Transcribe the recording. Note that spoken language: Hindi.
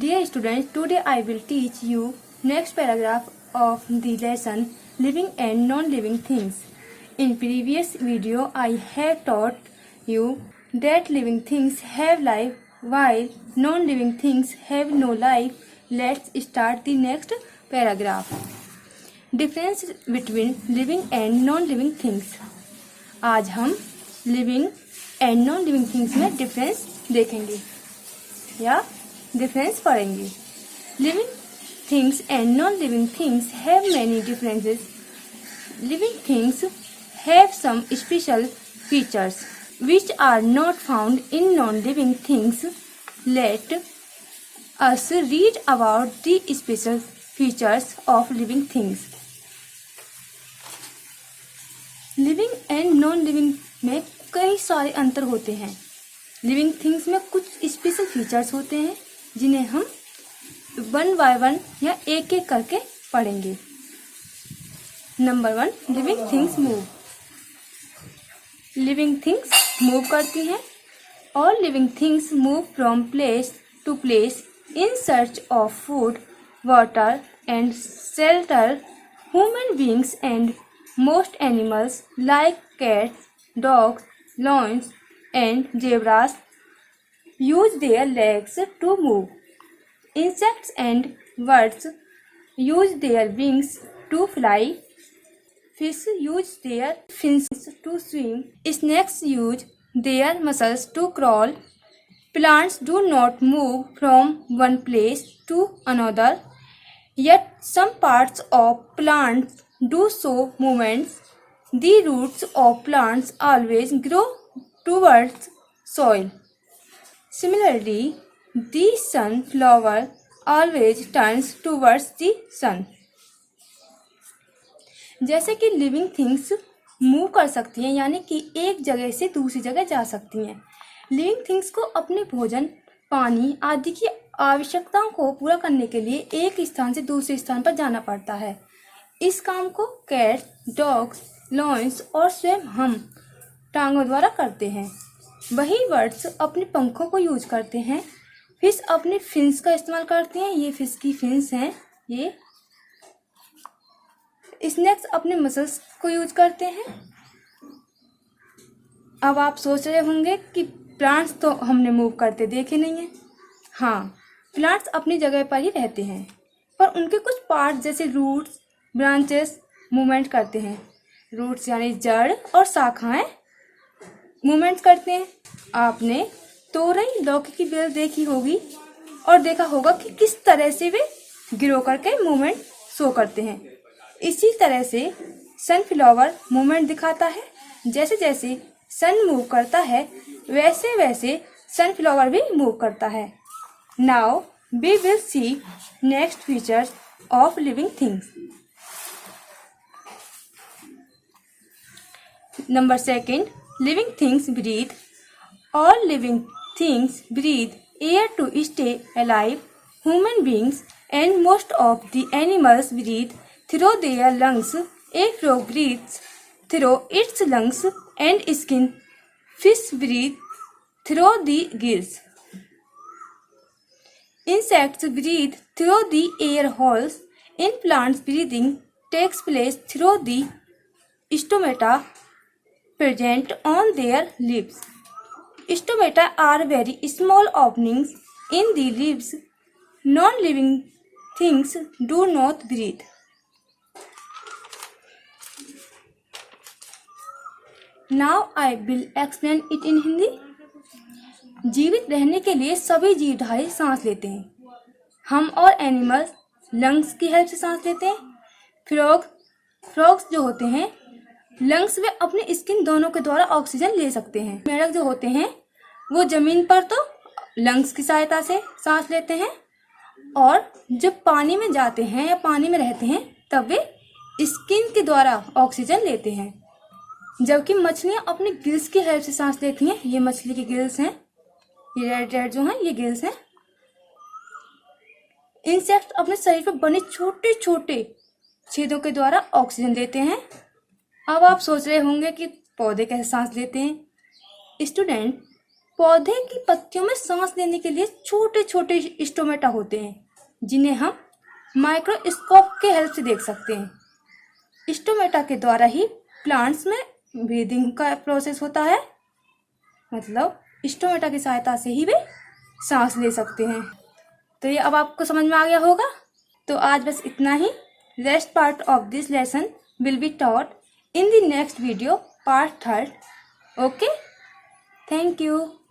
Dear students, today I will teach you next paragraph of the lesson living and non-living things. In previous video I have taught you that living things have life while non-living things have no life. Let's start the next paragraph. Difference between living and non-living things. आज हम living and non-living things में difference देखेंगे या डिफरेंस पढ़ेंगे. Living things and non living things have many differences. Living things have some special features which are not found in non living things. Let us read about the special features of living things. Living and non living में कई सारे अंतर होते हैं. लिविंग थिंग्स में कुछ स्पेशल फीचर्स होते हैं जिन्हें हम वन बाय वन या एक एक करके पढ़ेंगे. Number 1, living things move. Living things move करती हैं. All living things move from place to place in search of food, water and shelter. Human beings and most animals like cats, dogs, lions and zebras use their legs to move. Insects and birds use their wings to fly. Fish use their fins to swim. Snakes use their muscles to crawl. Plants do not move from one place to another, yet some parts of plants do show movements. The roots of plants always grow towards soil. Similarly, the sunflower always turns towards the sun. जैसे कि लिविंग थिंग्स मूव कर सकती हैं, यानी कि एक जगह से दूसरी जगह जा सकती हैं. लिविंग थिंग्स को अपने भोजन, पानी आदि की आवश्यकताओं को पूरा करने के लिए एक स्थान से दूसरे स्थान पर जाना पड़ता है. इस काम को कैट्स, डॉग्स, लायंस और स्वयं हम टांगों द्वारा करते हैं. वही बर्ड्स अपने पंखों को यूज करते हैं. फिश अपने फिन्स का इस्तेमाल करते हैं. ये फिश की फिन्स हैं. ये स्नेक्स अपने मसल्स को यूज करते हैं. अब आप सोच रहे होंगे कि प्लांट्स तो हमने मूव करते देखे नहीं हैं. हाँ, प्लांट्स अपनी जगह पर ही रहते हैं, पर उनके कुछ पार्ट जैसे रूट्स, ब्रांचेस मूवमेंट करते हैं. रूट्स यानी जड़ और शाखाएं मूवमेंट करते हैं. आपने तोरई, लौकी की बेल देखी होगी और देखा होगा कि किस तरह से वे गिरो करके मूवमेंट शो करते हैं. इसी तरह से सनफ्लावर मूवमेंट दिखाता है. जैसे जैसे सन मूव करता है वैसे वैसे सनफ्लावर भी मूव करता है. Now we will see next features of living things. Number 2, living things breathe. All living things breathe air to stay alive. Human beings and most of the animals breathe through their lungs. A frog breathes through its lungs and skin. Fish breathe through the gills. Insects breathe through the air holes. In plants, breathing takes place through the stomata present on their leaves. Stomata are very small openings in the leaves. Non-living things do not breathe. Now I will explain it in Hindi. जीवित रहने के लिए सभी जीवधारी सांस लेते हैं. हम और एनिमल्स लंग्स की हेल्प से सांस लेते हैं. फ्रॉग्स जो होते हैं लंग्स वे अपने स्किन दोनों के द्वारा ऑक्सीजन ले सकते हैं. मेढक जो होते हैं वो जमीन पर तो लंग्स की सहायता से सांस लेते हैं, और जब पानी में जाते हैं या पानी में रहते हैं तब वे स्किन के द्वारा ऑक्सीजन लेते हैं. जबकि मछलियां अपने गिल्स की हेल्प से सांस लेती हैं. ये मछली के गिल्स हैं, ये रेड जो हैं ये गिल्स हैं. इंसेक्ट अपने शरीर पर बने छोटे छोटे छेदों के द्वारा ऑक्सीजन लेते हैं. अब आप सोच रहे होंगे कि पौधे कैसे सांस लेते हैं. स्टूडेंट, पौधे की पत्तियों में सांस लेने के लिए छोटे छोटे स्टोमेटा होते हैं, जिन्हें हम माइक्रोस्कोप के हेल्प से देख सकते हैं। स्टोमेटा के द्वारा ही प्लांट्स में ब्रीदिंग का प्रोसेस होता है, मतलब स्टोमेटा की सहायता से ही वे सांस ले सकते हैं। तो ये अब आपको समझ में आ गया होगा। तो आज बस इतना ही। Rest part of this lesson will be taught in the next video, part 3rd. Okay, thank you.